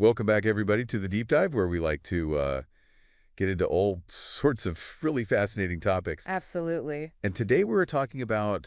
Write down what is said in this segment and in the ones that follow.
Welcome back, everybody, to the Deep Dive, where we like to get into all sorts of really fascinating topics. Absolutely. And today we're talking about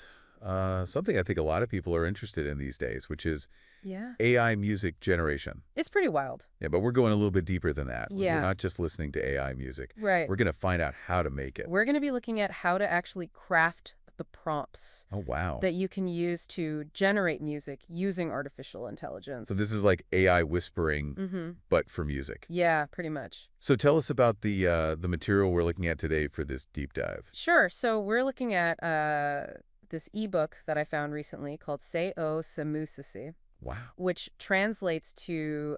something I think a lot of people are interested in these days, which is AI music generation. It's pretty wild. Yeah, but we're going a little bit deeper than that. Yeah. We're not just listening to AI music. Right. We're going to find out how to make it. We're going to be looking at how to actually craft the prompts Oh, wow. that you can use to generate music using artificial intelligence. So this is like AI whispering, but for music. Yeah, pretty much. So tell us about the material we're looking at today for this deep dive. Sure. So we're looking at this ebook that I found recently called Sei-o-Samusisi. Wow. Which translates to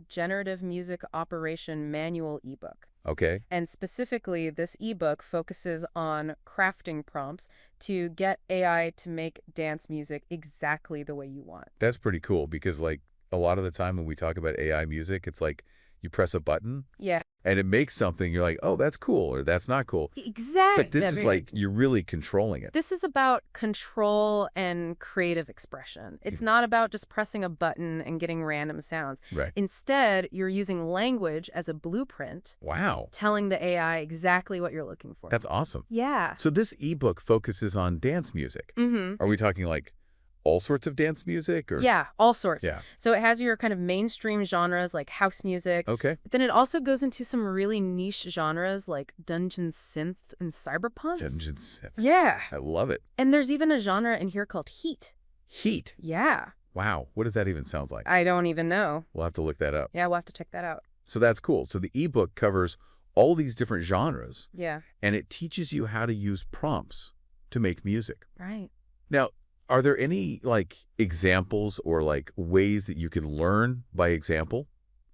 Generative Music Operation Manual ebook. Okay. And specifically, this ebook focuses on crafting prompts to get AI to make dance music exactly the way you want. That's pretty cool because, like, a lot of the time when we talk about AI music, it's like you press a button. Yeah. And it makes something, you're like, oh, that's cool, or that's not cool. Exactly. But this is like, you're really controlling it. This is about control and creative expression. It's not about just pressing a button and getting random sounds. Right. Instead, you're using language as a blueprint. Wow. Telling the AI exactly what you're looking for. That's awesome. Yeah. So this ebook focuses on dance music. Are we talking like all sorts of dance music? Or? Yeah, all sorts. Yeah. So it has your kind of mainstream genres like house music. Okay. But then it also goes into some really niche genres like dungeon synth and cyberpunk. Dungeon synth. Yeah. I love it. And there's even a genre in here called heat. Heat? Yeah. Wow. What does that even sound like? I don't even know. We'll have to look that up. Yeah, we'll have to check that out. So that's cool. So the ebook covers all these different genres. Yeah. And it teaches you how to use prompts to make music. Right. Now, are there any like examples or like ways that you can learn by example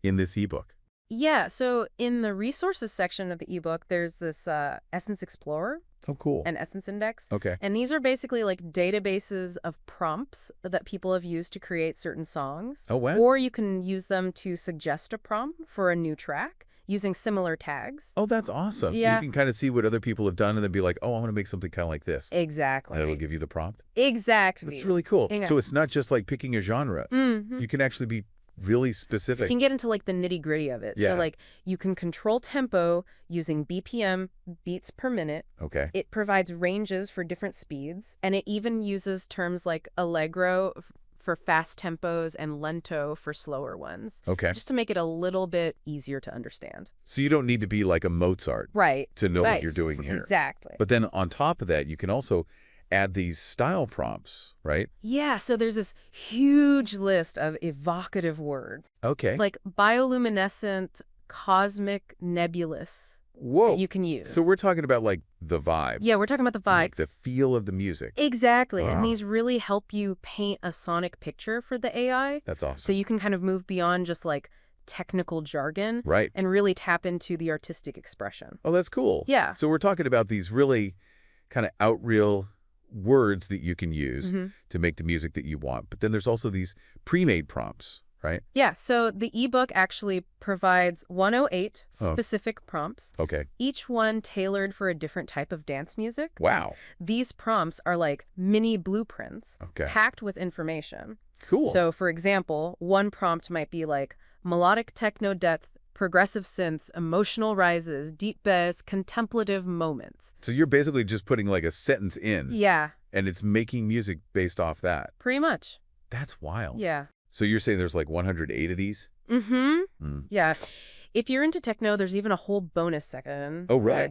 in this ebook? Yeah, so in the resources section of the ebook, there's this Essence Explorer. Oh, cool. And Essence Index. Okay. And these are basically like databases of prompts that people have used to create certain songs. Oh, wow. Or you can use them to suggest a prompt for a new track using similar tags. Oh, that's awesome. Yeah. So you can kind of see what other people have done and then be like, oh, I want to make something kind of like this. Exactly. And it'll give you the prompt. Exactly. That's really cool. Yeah. So it's not just like picking a genre. You can actually be really specific. You can get into like the nitty-gritty of it. Yeah. So like you can control tempo using BPM, beats per minute. Okay. It provides ranges for different speeds. And it even uses terms like allegro for fast tempos and lento for slower ones. Okay. Just to make it a little bit easier to understand. So you don't need to be like a Mozart Right. to know what you're doing here. Exactly. But then on top of that, you can also add these style prompts, right? Yeah, so there's this huge list of evocative words. Okay. Like bioluminescent, cosmic, nebulous. Whoa. That you can use. So we're talking about like the vibe. Yeah, we're talking about the vibe. Like the feel of the music. Exactly. Wow. And these really help you paint a sonic picture for the AI. That's awesome. So you can kind of move beyond just like technical jargon. Right. And really tap into the artistic expression. Oh, that's cool. Yeah. So we're talking about these really kind of out-real words that you can use to make the music that you want. But then there's also these pre-made prompts, right? Yeah, so the ebook actually provides 108 specific prompts. Okay. Each one tailored for a different type of dance music. Wow. These prompts are like mini blueprints packed with information. Cool. So, for example, one prompt might be like melodic techno depth, progressive synths, emotional rises, deep bass, contemplative moments. So you're basically just putting like a sentence in. Yeah. And it's making music based off that. Pretty much. That's wild. Yeah. So you're saying there's like 108 of these? Yeah. If you're into techno, there's even a whole bonus section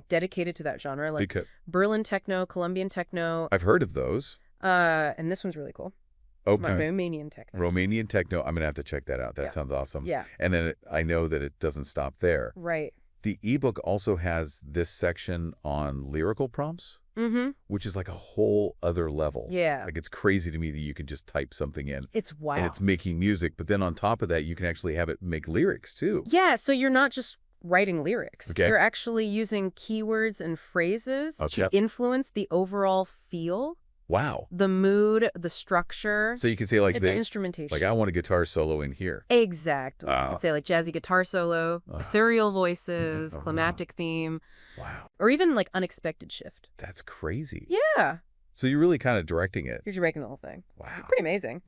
dedicated to that genre, like Berlin techno, Colombian techno. I've heard of those. And this one's really cool. Okay. Romanian techno. Romanian techno. I'm going to have to check that out. That sounds awesome. Yeah. And then I know that it doesn't stop there. Right. The ebook also has this section on lyrical prompts, which is like a whole other level. Yeah. Like it's crazy to me that you can just type something in. It's wild. And it's making music. But then on top of that, you can actually have it make lyrics too. Yeah. So you're not just writing lyrics. Okay. You're actually using keywords and phrases to influence the overall feel. Wow. The mood, the structure. So you can say like the instrumentation. Like I want a guitar solo in here. Exactly. You could say like jazzy guitar solo, ethereal voices, climactic theme. Wow. Or even like unexpected shift. That's crazy. Yeah. So you're really kind of directing it. You're directing the whole thing. Wow. Pretty amazing.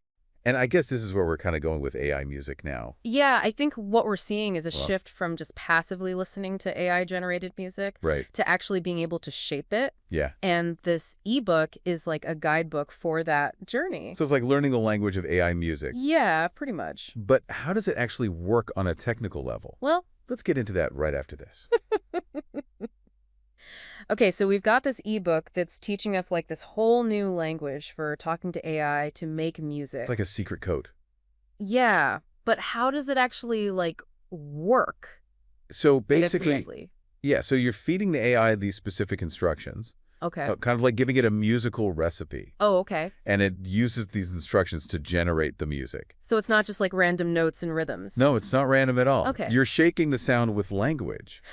And I guess this is where we're kind of going with AI music now. Yeah, I think what we're seeing is a Well, shift from just passively listening to AI-generated music right. to actually being able to shape it. Yeah. And this ebook is like a guidebook for that journey. So it's like learning the language of AI music. Yeah, pretty much. But how does it actually work on a technical level? Well, Let's get into that right after this. okay, so we've got this ebook that's teaching us like this whole new language for talking to AI to make music. It's like a secret code. Yeah, but how does it actually like work? So basically, Appropriately? yeah, so you're feeding the AI these specific instructions, Okay. kind of like giving it a musical recipe. Oh, okay. And it uses these instructions to generate the music. So it's not just like random notes and rhythms. No, it's not random at all. Okay. You're shaking the sound with language.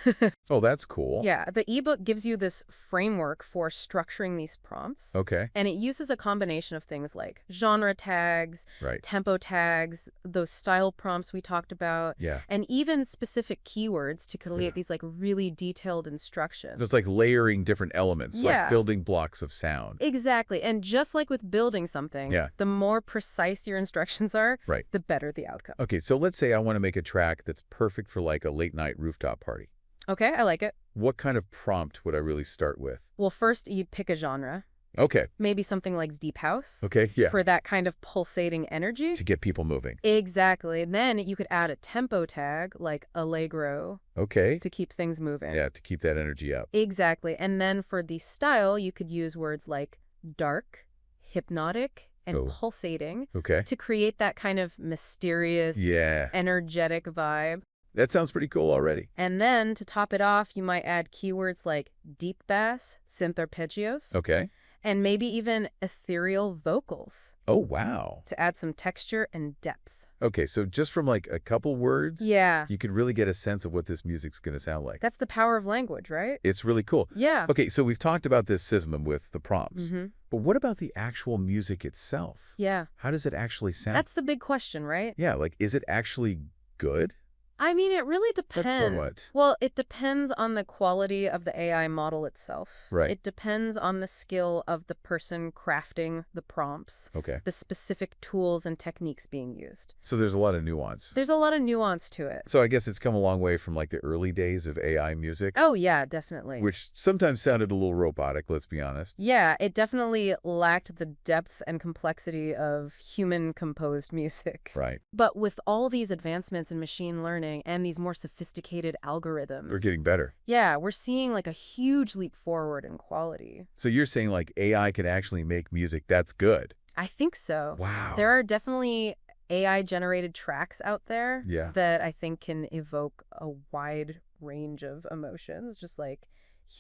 Oh, that's cool. Yeah, the ebook gives you this framework for structuring these prompts. Okay. And it uses a combination of things like genre tags, Right. tempo tags, those style prompts we talked about, Yeah. and even specific keywords to create these like really detailed instructions. So it's like layering different elements, Yeah. like building blocks of sound. Exactly. And just like with building something, Yeah. the more precise your instructions are, Right. the better the outcome. Okay, so let's say I want to make a track that's perfect for like a late night rooftop party. Okay, I like it. What kind of prompt would I really start with? Well, first you'd pick a genre. Okay. Maybe something like deep house. Okay, yeah. For that kind of pulsating energy. To get people moving. Exactly. And then you could add a tempo tag like allegro Okay. to keep things moving. Yeah, to keep that energy up. Exactly. And then for the style, you could use words like dark, hypnotic, and pulsating Okay. to create that kind of mysterious, Yeah. energetic vibe. That sounds pretty cool already. And then to top it off, you might add keywords like deep bass, synth arpeggios, Okay. and maybe even ethereal vocals Oh, wow. to add some texture and depth. Okay, so just from like a couple words, Yeah, you could really get a sense of what this music's going to sound like. that's the power of language, right? It's really cool. Yeah. Okay, so we've talked about this system with the prompts, Mm-hmm. but what about the actual music itself? Yeah. How does it actually sound? That's the big question, right? Yeah, like, is it actually good? I mean, it really Or depends. what? Well, it depends on the quality of the AI model itself. Right. It depends on the skill of the person crafting the prompts, Okay. the specific tools and techniques being used. So there's a lot of nuance. There's a lot of nuance to it. So I guess it's come a long way from like the early days of AI music, Oh, yeah, definitely. which sometimes sounded a little robotic, let's be honest. Yeah, it definitely lacked the depth and complexity of human-composed music. Right. But with all these advancements in machine learning and these more sophisticated algorithms, We're getting better. yeah, we're seeing like a huge leap forward in quality. So you're saying like AI can actually make music that's good. I think so. Wow. There are definitely AI-generated tracks out there Yeah. that I think can evoke a wide range of emotions, just like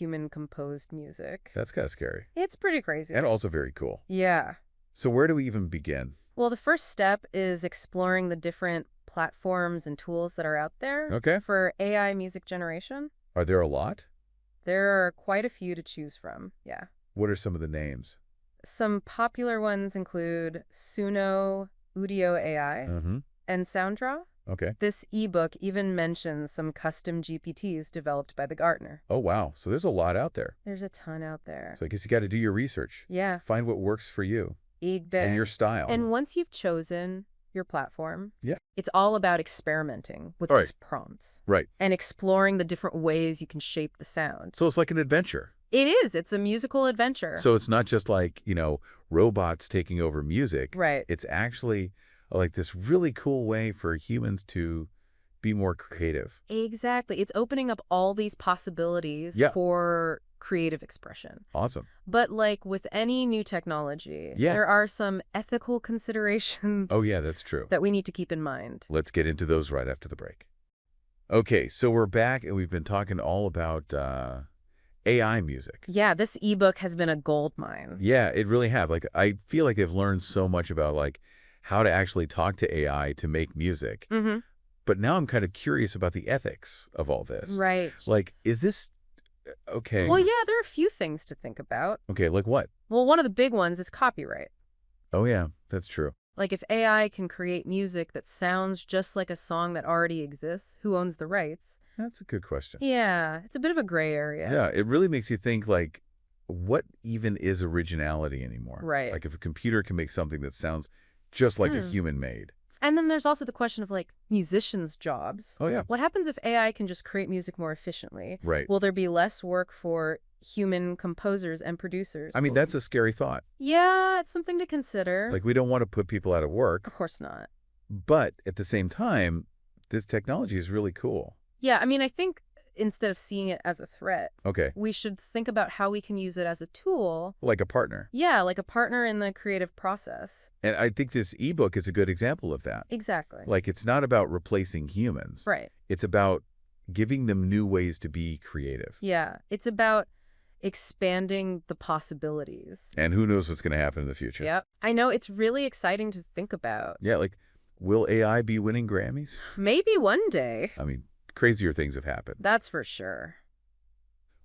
human-composed music. That's kind of scary. It's pretty crazy. And also very cool. Yeah. So where do we even begin? Well, the first step is exploring the different platforms and tools that are out there Okay. for AI music generation. Are there a lot? There are quite a few to choose from, yeah. What are some of the names? Some popular ones include Suno, Udio AI, Mm-hmm. and Sounddraw. Okay. This ebook even mentions some custom GPTs developed by the Gartner. Oh, wow. So there's a lot out there. There's a ton out there. So I guess you got to do your research. Yeah, Find what works for you Igbe. and your style. And once you've chosen your platform, Yeah. it's all about experimenting with All right. these prompts Right. and exploring the different ways you can shape the sound. So it's like an adventure. It is. It's a musical adventure. So it's not just like, robots taking over music. Right. It's actually like this really cool way for humans to be more creative. Exactly. It's opening up all these possibilities Yeah. for creative expression. Awesome. But like with any new technology, Yeah. there are some ethical considerations Oh, yeah, that's true. that we need to keep in mind. Let's get into those right after the break. Okay, so we're back and we've been talking all about AI music. Yeah, this ebook has been a gold mine. Yeah, it really have. Like, I feel like they've learned so much about like how to actually talk to AI to make music. Mm-hmm. But now I'm kind of curious about the ethics of all this. Right. Like, is this okay? Well, yeah, there are a few things to think about. Okay, like what? Well, one of the big ones is copyright. Oh, yeah, that's true. Like if AI can create music that sounds just like a song that already exists, who owns the rights? That's a good question. Yeah, it's a bit of a gray area. Yeah, it really makes you think, like, what even is originality anymore? Right. Like, if a computer can make something that sounds just like a human made. And then there's also the question of, like, musicians' jobs. Oh, yeah. What happens if AI can just create music more efficiently? Right. Will there be less work for human composers and producers? I mean, that's a scary thought. Yeah, it's something to consider. Like, we don't want to put people out of work. Of course not. But at the same time, this technology is really cool. Yeah, I mean, I think instead of seeing it as a threat, Okay. we should think about how we can use it as a tool. Like a partner. Yeah, like a partner in the creative process. And I think this ebook is a good example of that. Exactly. Like, it's not about replacing humans. Right. It's about giving them new ways to be creative. Yeah, it's about expanding the possibilities. And who knows what's going to happen in the future. Yep. I know, it's really exciting to think about. Yeah, like, will AI be winning Grammys? Maybe one day. I mean, crazier things have happened. That's for sure.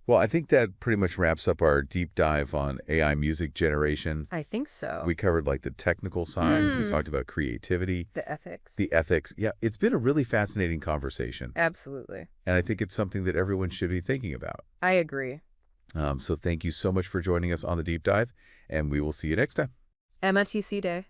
Well, I think that pretty much wraps up our deep dive on AI music generation. I think so. We covered, like, the technical side. We talked about creativity. The ethics. The ethics. Yeah, it's been a really fascinating conversation. Absolutely. And I think it's something that everyone should be thinking about. I agree. So thank you so much for joining us on the deep dive, and we will see you next time. Emma TC Day.